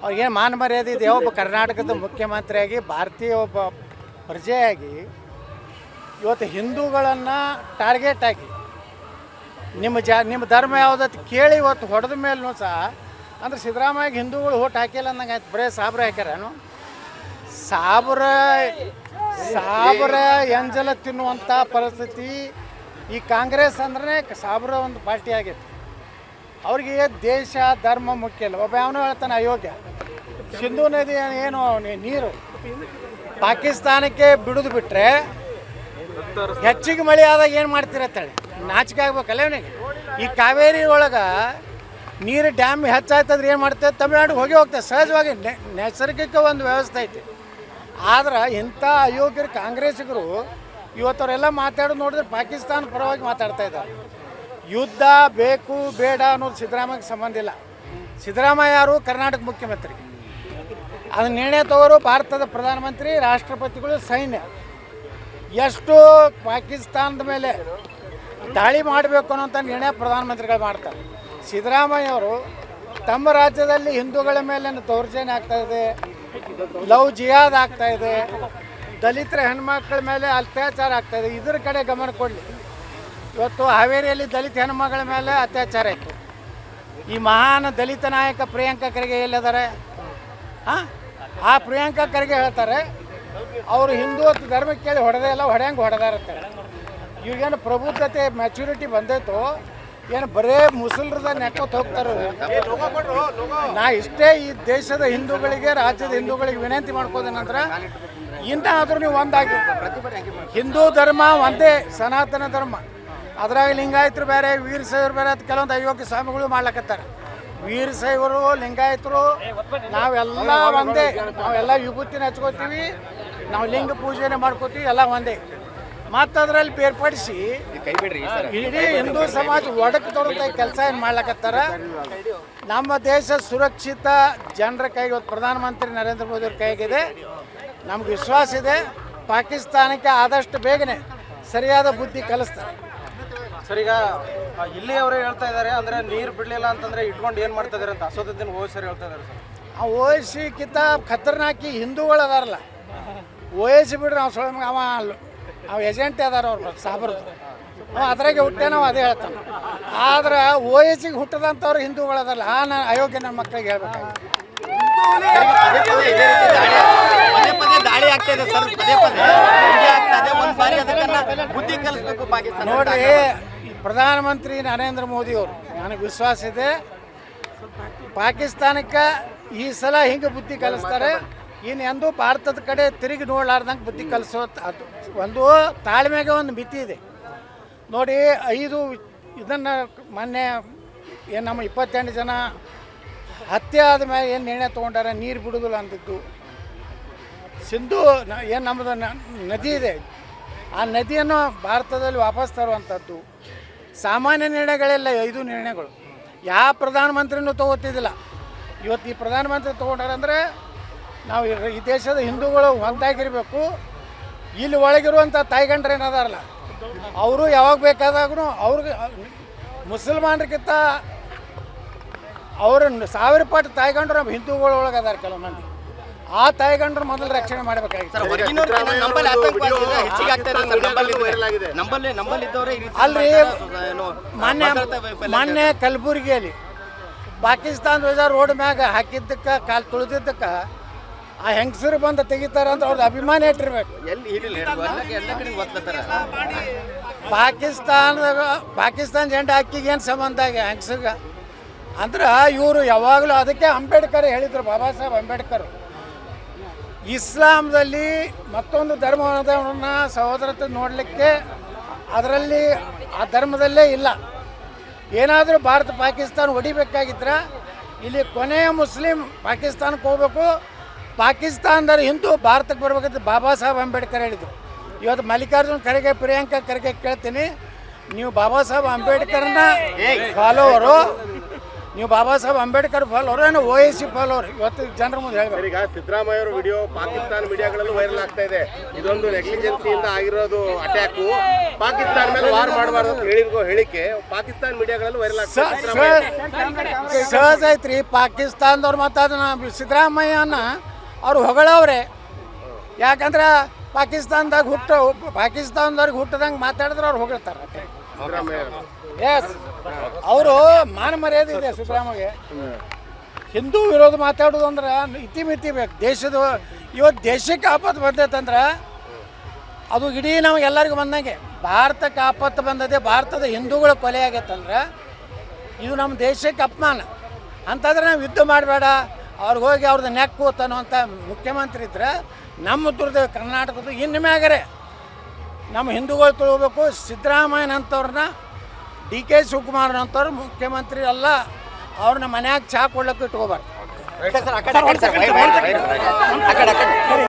ಅವ್ರಿಗೇನು ಮಾನ ಮರ್ಯಾದೆ ಇದೆ. ಒಬ್ಬ ಕರ್ನಾಟಕದ ಮುಖ್ಯಮಂತ್ರಿಯಾಗಿ ಭಾರತೀಯ ಒಬ್ಬ ಪ್ರಜೆಯಾಗಿ ಇವತ್ತು ಹಿಂದೂಗಳನ್ನು ಟಾರ್ಗೆಟ್ ಆಗಿ ನಿಮ್ಮ ಧರ್ಮ ಯಾವುದತ್ತು ಕೇಳಿ ಇವತ್ತು ಹೊಡೆದ ಮೇಲೂ ಸಹ ಅಂದ್ರೆ ಸಿದ್ದರಾಮಯ್ಯಗೆ ಹಿಂದೂಗಳು ಓಟ್ ಹಾಕಿಲ್ಲ ಅಂದಂಗೆ ಆಯ್ತು. ಬರೀ ಸಾಬ್ರ ಹಾಕ್ಯಾರೇನು? ಸಾಬ್ರ ಎಂಜಲ ತಿನ್ನುವಂಥ ಪರಿಸ್ಥಿತಿ ಈ ಕಾಂಗ್ರೆಸ್ ಅಂದ್ರೆ ಸಾಬ್ರ ಒಂದು ಪಾರ್ಟಿ ಆಗೈತೆ. ಅವ್ರಿಗೆ ದೇಶ ಧರ್ಮ ಮುಖ್ಯ ಇಲ್ಲ. ಒಬ್ಬ ಅವನು ಹೇಳ್ತಾನೆ ಅಯೋಗ್ಯ. ಸಿಂಧೂ ನದಿ ಏನು ನೀರು ಪಾಕಿಸ್ತಾನಕ್ಕೆ ಬಿಡುದು ಬಿಟ್ಟರೆ ಹೆಚ್ಚಿಗೆ ಮಳೆ ಆದಾಗ ಏನು ಮಾಡ್ತಿರತ್ತೇಳಿ ನಾಚಿಕೆ ಆಗ್ಬೇಕಲ್ಲ ಅವನಿಗೆ. ಈ ಕಾವೇರಿ ಒಳಗೆ ನೀರು ಡ್ಯಾಮ್ ಹೆಚ್ಚಾಯ್ತಂದ್ರೆ ಏನು ಮಾಡ್ತೇವೆ, ತಮಿಳ್ನಾಡಿಗೆ ಹೋಗ್ತೇವೆ ಸಹಜವಾಗಿ. ನೈಸರ್ಗಿಕ ಒಂದು ವ್ಯವಸ್ಥೆ ಐತಿ. ಆದ್ರೆ ಇಂಥ ಅಯೋಗ್ಯರು ಕಾಂಗ್ರೆಸ್ಸಿಗರು ಇವತ್ತವರೆಲ್ಲ ಮಾತಾಡೋದು ನೋಡಿದ್ರೆ ಪಾಕಿಸ್ತಾನ ಪರವಾಗಿ ಮಾತಾಡ್ತಾ ಇದ್ದಾರೆ. ಯುದ್ಧ ಬೇಕು ಬೇಡ ಅನ್ನೋದು ಸಿದ್ದರಾಮಯ್ಯಗೆ ಸಂಬಂಧ ಇಲ್ಲ. ಸಿದ್ದರಾಮಯ್ಯ ಯಾರು? ಕರ್ನಾಟಕ ಮುಖ್ಯಮಂತ್ರಿ. ಅದನ್ನ ನಿರ್ಣಯ ತಗೋರು ಭಾರತದ ಪ್ರಧಾನಮಂತ್ರಿ, ರಾಷ್ಟ್ರಪತಿಗಳು, ಸೈನ್ಯ. ಎಷ್ಟು ಪಾಕಿಸ್ತಾನದ ಮೇಲೆ ದಾಳಿ ಮಾಡಬೇಕು ಅನ್ನೋಂಥ ನಿರ್ಣಯ ಪ್ರಧಾನಮಂತ್ರಿಗಳು ಮಾಡ್ತಾರೆ. ಸಿದ್ದರಾಮಯ್ಯ ಅವರು ತಮ್ಮ ರಾಜ್ಯದಲ್ಲಿ ಹಿಂದೂಗಳ ಮೇಲೆ ದೌರ್ಜನ್ಯ ಆಗ್ತಾಯಿದೆ, ಲವ್ ಜಿಹಾದ್ ಆಗ್ತಾಯಿದೆ, ದಲಿತರ ಹೆಣ್ಮಕ್ಳ ಮೇಲೆ ಅತ್ಯಾಚಾರ ಆಗ್ತಾಯಿದೆ. ಇದ್ರ ಕಡೆ ಗಮನ ಕೊಡಲಿ. ಇವತ್ತು ಹಾವೇರಿಯಲ್ಲಿ ದಲಿತ ಹೆಣ್ಮಗಳ ಮೇಲೆ ಅತ್ಯಾಚಾರ ಆಯಿತು. ಈ ಮಹಾನ್ ದಲಿತ ನಾಯಕ ಪ್ರಿಯಾಂಕಾ ಖರ್ಗೆ ಎಲ್ಲಿದ್ದಾರೆ? ಆ ಪ್ರಿಯಾಂಕಾ ಖರ್ಗೆ ಹೇಳ್ತಾರೆ ಅವರು ಹಿಂದೂ ಧರ್ಮಕ್ಕೆ ಕೇಳಿ ಹೊಡೆದೇ ಇಲ್ಲ, ಹೊಡೆಯಂಗೆ ಹೊಡೆದಾರಂತಾರೆ. ಇವಾಗೇನು ಪ್ರಬುದ್ಧತೆ ಮ್ಯಾಚುರಿಟಿ ಬಂದೈತೋ ಏನು ಬರೇ ಮುಸಲ್ರದ ನೆಕ್ಕೋತ್ ಹೋಗ್ತಾರೆ. ನಾ ಇಷ್ಟೇ ಈ ದೇಶದ ಹಿಂದೂಗಳಿಗೆ, ರಾಜ್ಯದ ಹಿಂದೂಗಳಿಗೆ ವಿನಂತಿ ಮಾಡ್ಕೋದೇನಂದ್ರೆ ಇನ್ನಾದರೂ ನೀವು ಒಂದಾಗಿ. ಹಿಂದೂ ಧರ್ಮ ಒಂದೇ ಸನಾತನ ಧರ್ಮ. ಅದ್ರಾಗ ಲಿಂಗಾಯತರು ಬೇರೆ, ವೀರಶೈವರು ಬೇರೆ ಅಂತ ಕೆಲವೊಂದು ಅಯೋಗ್ಯ ಸ್ವಾಮಿಗಳು ಮಾಡ್ಲಕತ್ತಾರೆ. ವೀರಶೈವರು, ಲಿಂಗಾಯತರು ನಾವೆಲ್ಲ ಒಂದೇ. ನಾವೆಲ್ಲ ವಿಭೂತಿನ ಹಚ್ಕೋತೀವಿ, ನಾವು ಲಿಂಗ ಪೂಜೆನೆ ಮಾಡ್ಕೋತೀವಿ, ಎಲ್ಲ ಒಂದೇ. ಮತ್ತು ಅದರಲ್ಲಿ ಬೇರ್ಪಡಿಸಿ ಇಡೀ ಹಿಂದೂ ಸಮಾಜ ಒಡಕು ತೊಡತ ಕೆಲಸ ಏನು ಮಾಡ್ಲಕತ್ತಾರ. ನಮ್ಮ ದೇಶ ಸುರಕ್ಷಿತ ಜನರ ಕೈಗೆ ಇವತ್ತು ಪ್ರಧಾನಮಂತ್ರಿ ನರೇಂದ್ರ ಮೋದಿ ಅವ್ರ ಕೈಗಿದೆ. ನಮ್ಗೆ ವಿಶ್ವಾಸ ಇದೆ ಪಾಕಿಸ್ತಾನಕ್ಕೆ ಆದಷ್ಟು ಬೇಗನೆ ಸರಿಯಾದ ಬುದ್ಧಿ ಕಲಿಸ್ತಾರೆ. ಸರ್, ಈಗ ಇಲ್ಲಿ ಅವರೇ ಹೇಳ್ತಾ ಇದ್ದಾರೆ ಅಂದರೆ ನೀರು ಬಿಡಲಿಲ್ಲ ಅಂತಂದರೆ ಇಟ್ಕೊಂಡು ಏನು ಮಾಡ್ತಾ ಇದ್ದಾರೆ ಅಂತ ಅಸೋದುದ್ದೀನ್ ಓವೈಸಿ ಹೇಳ್ತಾ ಇದ್ದಾರೆ ಸರ್. ಆ ಓವೈಸಿಕ್ಕಿಂತ ಖತರ್ನಾಕಿ ಹಿಂದೂಗಳು ಅದಾರಲ್ಲ, ಓವೈಸಿ ಬಿಡ್ರಿ ಅವ ಏಜೆಂಟ್ ಅದಾರ ಅವ್ರು ಸಾಬ್ರದ್ದು. ಅದ್ರಾಗೆ ಹುಟ್ಟೆ ನಾವು ಅದೇ ಹೇಳ್ತಾನೆ. ಆದ್ರೆ ಓವೈಸಿಗೆ ಹುಟ್ಟದಂಥವ್ರು ಹಿಂದೂಗಳು ಅದಲ್ಲ. ಅಯೋಗ್ಯ ನನ್ನ ಮಕ್ಕಳಿಗೆ ಹೇಳ್ಬೇಕಾಗುತ್ತೆ. ನೋಡ್ರಿ, ಪ್ರಧಾನಮಂತ್ರಿ ನರೇಂದ್ರ ಮೋದಿ ಅವರು ನನಗೆ ವಿಶ್ವಾಸ ಇದೆ ಪಾಕಿಸ್ತಾನಕ್ಕೆ ಈ ಸಲ ಹಿಂಗೆ ಬುದ್ಧಿ ಕಲಿಸ್ತಾರೆ. ಇನ್ನು ಎಂದೂ ಭಾರತದ ಕಡೆ ತಿರುಗಿ ನೋಡ್ಲಾರ್ದಂಗೆ ಬುದ್ಧಿ ಕಲಿಸೋ ಒಂದು ತಾಳ್ಮೆಗೆ ಒಂದು ಮಿತಿ ಇದೆ. ನೋಡಿ, ಇದನ್ನು ಮೊನ್ನೆ ಏನು ನಮ್ಮ 28 ಜನ ಹತ್ಯೆ ಆದಮೇಲೆ ಏನು ನಿರ್ಣಯ ತೊಗೊಂಡಾರ, ನೀರು ಬಿಡೋದಿಲ್ಲ ಅಂತಿದ್ದು. ಸಿಂಧೂ ಏನು ನಮ್ಮದು ನದಿ ಇದೆ, ಆ ನದಿಯನ್ನು ಭಾರತದಲ್ಲಿ ವಾಪಸ್ ತರುವಂಥದ್ದು ಸಾಮಾನ್ಯ ನಿರ್ಣಯಗಳೆಲ್ಲ 5 ನಿರ್ಣಯಗಳು. ಯಾವ ಪ್ರಧಾನಮಂತ್ರಿನೂ ತೊಗೋತಿದ್ದಿಲ್ಲ. ಇವತ್ತು ಈ ಪ್ರಧಾನಮಂತ್ರಿ ತೊಗೊಂಡಾರಂದರೆ ನಾವು ಈ ದೇಶದ ಹಿಂದೂಗಳು ಒಂದಾಗಿರಬೇಕು. ಇಲ್ಲಿ ಒಳಗಿರುವಂಥ ತಾಯಿಗಂಡ್ರು ಏನದಾರಲ್ಲ ಅವರು ಯಾವಾಗ ಬೇಕಾದಾಗೂ ಅವ್ರಿಗೆ ಮುಸಲ್ಮಾನರಿಗಿಂತ ಅವ್ರ 1000 ಪಟ್ಟು ತಾಯಿಗಂಡ್ರು ನಮ್ಮ ಹಿಂದೂಗಳ ಒಳಗೆ ಅದಾರ ಕೆಲವು ಮಂದಿ. ಆ ತಾಯಿಗಂಡ್ರು ಮೊದಲು ರಕ್ಷಣೆ ಮಾಡಬೇಕಾಗಿತ್ತು. ಅಲ್ರಿ, ಮೊನ್ನೆ ಕಲಬುರಗಿಯಲ್ಲಿ ಪಾಕಿಸ್ತಾನ ಧ್ವಜ ರೋಡ್ ಮ್ಯಾಗ ಹಾಕಿದ್ದಕ್ಕೆ ಕಾಲು ತುಳಿದಿದ್ದಕ್ಕೆ ಆ ಹೆಂಗಸರು ಬಂದು ತೆಗಿತಾರೆ ಅಂತ ಅವ್ರದ್ದು ಅಭಿಮಾನ ಇಟ್ಟಿರ್ಬೇಕು. ಪಾಕಿಸ್ತಾನ ಜೆಂಡಾ ಹಾಕಿಗೆ ಏನು ಸಂಬಂಧ ಆಗಿ ಹೆಂಗಸ್ರಿಗೆ ಅಂದ್ರೆ ಇವರು ಯಾವಾಗಲೂ ಅದಕ್ಕೆ ಅಂಬೇಡ್ಕರ್ ಹೇಳಿದರು, ಬಾಬಾ ಸಾಹೇಬ್ ಅಂಬೇಡ್ಕರ್ ಇಸ್ಲಾಂದಲ್ಲಿ ಮತ್ತೊಂದು ಧರ್ಮವನ್ನು ಸಹೋದರತೆ ನೋಡಲಿಕ್ಕೆ ಅದರಲ್ಲಿ ಆ ಧರ್ಮದಲ್ಲೇ ಇಲ್ಲ. ಏನಾದರೂ ಭಾರತ ಪಾಕಿಸ್ತಾನ ಹೊಡಿಬೇಕಾಗಿದ್ರೆ ಇಲ್ಲಿ ಕೊನೆಯ ಮುಸ್ಲಿಂ ಪಾಕಿಸ್ತಾನಕ್ಕೆ ಹೋಗ್ಬೇಕು, ಪಾಕಿಸ್ತಾನದಲ್ಲಿ ಹಿಂದೂ ಭಾರತಕ್ಕೆ ಬರ್ಬೇಕಂತ ಬಾಬಾ ಸಾಹೇಬ್ ಅಂಬೇಡ್ಕರ್ ಹೇಳಿದರು. ಇವತ್ತು ಮಲ್ಲಿಕಾರ್ಜುನ್ ಖರ್ಗೆ, ಪ್ರಿಯಾಂಕಾ ಖರ್ಗೆ ಕೇಳ್ತೀನಿ, ನೀವು ಬಾಬಾ ಸಾಹೇಬ್ ಅಂಬೇಡ್ಕರ್ನ ಫಾಲೋವರು ನೀವು ಬಾಬಾ ಸಾಹೇಬ್ ಅಂಬೇಡ್ಕರ್ ಫಾಲೋರು ಏನು OIC ಫಾಲೋರು ಇವತ್ತು ಜನರ ಮುಂದೆ ಹೇಳ್ಬೇಕು. ಈಗ ಸಿದ್ದರಾಮಯ್ಯ ಅವರ ವಿಡಿಯೋ ಪಾಕಿಸ್ತಾನ ಮೀಡಿಯಾಗಳಲ್ಲೂ ವೈರಲ್ ಆಗ್ತಾ ಇದೆ. ಇದೊಂದು ನೆಗ್ಲಿಜೆನ್ಸಿಯಿಂದ ಆಗಿರೋದು ಅಟ್ಯಾಕು. ಪಾಕಿಸ್ತಾನ ಮೇಲೆ ವಾರ್ ಮಾಡಬಾರ್ದು ಅಂತ ಹೇಳಿರೋ ಹೇಳಿಕೆ ಪಾಕಿಸ್ತಾನ ಮೀಡಿಯಾಗಳಲ್ಲೂ ವೈರಲ್ ಆಗ್ತಾ ಇದೆ. ಸಹಜ ಐತ್ರಿ. ಪಾಕಿಸ್ತಾನದವ್ರು ಮತ್ತು ಅದನ್ನ ಸಿದ್ದರಾಮಯ್ಯನ ಅವ್ರು ಹೊಗಳವ್ರೆ. ಯಾಕಂದ್ರೆ ಪಾಕಿಸ್ತಾನದವ್ರಿಗೆ ಹುಟ್ಟದಂಗೆ ಮಾತಾಡಿದ್ರೆ ಅವ್ರು ಹೊಗಳ್ತಾರೆ. ಎಸ್, ಅವರು ಮಾನ ಮರ್ಯಾದೆ ಇದೆ ಸಿದ್ದರಾಮಯ್ಯ. ಹಿಂದೂ ವಿರೋಧ ಮಾತಾಡೋದು ಅಂದ್ರೆ ಇತಿಮಿತಿ ಬೇಕು. ಇವತ್ತು ದೇಶಕ್ಕೆ ಆಪತ್ತು ಬಂದೈತಂದ್ರೆ ಅದು ಇಡೀ ನಮಗೆಲ್ಲರಿಗೂ ಬಂದಂಗೆ. ಭಾರತಕ್ಕೆ ಆಪತ್ತು ಬಂದದೆ, ಭಾರತದ ಹಿಂದೂಗಳ ಕೊಲೆ ಆಗೈತಂದ್ರೆ ಇದು ನಮ್ಮ ದೇಶಕ್ಕೆ ಅಪಮಾನ. ಅಂತಂದ್ರೆ ನಾವು ಯುದ್ಧ ಮಾಡಬೇಡ, ಅವ್ರಿಗೆ ಹೋಗಿ ಅವ್ರದ್ದು ನೆಕ್ಕು ಅನ್ನೋಂಥ ಮುಖ್ಯಮಂತ್ರಿ ಇದ್ರೆ ನಮ್ಮ ದುರ್ದ ಕರ್ನಾಟಕದ ಇನ್ನು ಮ್ಯಾಗರೆ ನಮ್ಮ ಹಿಂದೂಗಳು ತಿಳ್ಕೋಬೇಕು. ಸಿದ್ದರಾಮಯ್ಯನಂಥವ್ರನ್ನ DK ಶಿವಕುಮಾರ್ನಂಥವ್ರು ಮುಖ್ಯಮಂತ್ರಿ ಅಲ್ಲ, ಅವ್ರನ್ನ ಮನ್ಯಾಗ ಚಹಾ ಕೊಡ್ಲಿಕ್ಕೆ ಇಟ್ಕೋಬಾರ್ದು.